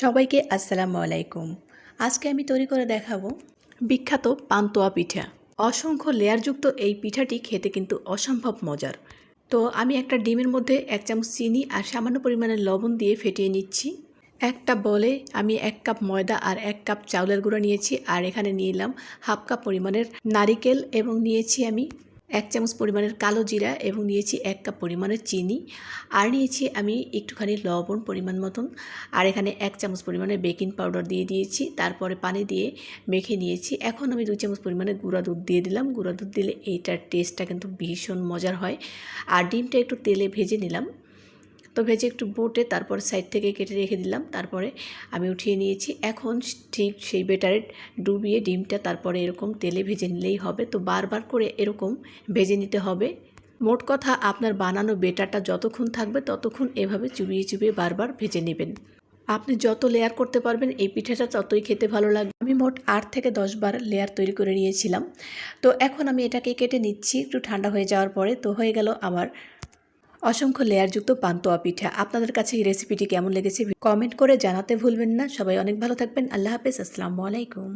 সবাইকে আসসালামু আলাইকুম। আজকে আমি তৈরি করে দেখাবো বিখ্যাত পান্তুয়া পিঠা। অসংখ্য লেয়ারযুক্ত এই পিঠাটি খেতে কিন্তু অসম্ভব মজার। তো আমি একটা ডিমের মধ্যে 1 চামচ চিনি আর সামান্য পরিমাণে লবণ দিয়ে ফেটিয়ে নিচ্ছি। একটা বলে আমি 1 কাপ ময়দা আর 1 কাপ চাউলের গুঁড়া নিয়েছি, আর এখানে নিলাম হাফ কাপ পরিমাণের নারিকেল এবং নিয়েছি আমি 1 চামচ পরিমাণের কালো জিরা এবং নিয়েছি 1 কাপ পরিমাণের চিনি, আর নিয়েছি আমি একটুখানি লবণ পরিমাণ মতন, আর এখানে 1 চামচ পরিমাণে বেকিং পাউডার দিয়ে দিয়েছি। তারপরে পানি দিয়ে মেখে নিয়েছি। এখন আমি 2 চামচ পরিমাণে গুঁড়া দুধ দিয়ে দিলাম। গুঁড়া দুধ দিলে এইটার টেস্টটা কিন্তু ভীষণ মজার হয়। আর ডিমটা একটু তেলে ভেজে নিলাম। তো ভেজে একটু বটে তারপর সাইড থেকে কেটে রেখে দিলাম। তারপরে আমি উঠিয়ে নিয়েছি। এখন ঠিক সেই ব্যাটারে ডুবিয়ে ডিমটা তারপরে এরকম তেলে ভেজে নিলেই হবে। তো বারবার করে এরকম ভেজে নিতে হবে। মোট কথা আপনার বানানো ব্যাটারটা যতক্ষণ থাকবে ততক্ষণ এভাবে চুবিয়ে চুবিয়ে বারবার ভেজে নেবেন। আপনি যত লেয়ার করতে পারবেন এই পিঠাটা ততই খেতে ভালো লাগবে। আমি মোট 8 থেকে 10 বার লেয়ার তৈরি করে নিয়েছিলাম। তো এখন আমি এটাকে কেটে নিচ্ছি একটু ঠান্ডা হয়ে যাওয়ার পরে। তো হয়ে গেল আমার অসংখ্য লেয়ারযুক্ত পান্তুয়া পিঠা। আপনাদের কাছে এই রেসিপিটি কেমন লেগেছে কমেন্ট করে জানাতে ভুলবেন না। সবাই অনেক ভালো থাকবেন। আল্লাহ হাফেজ। আসসালামু আলাইকুম।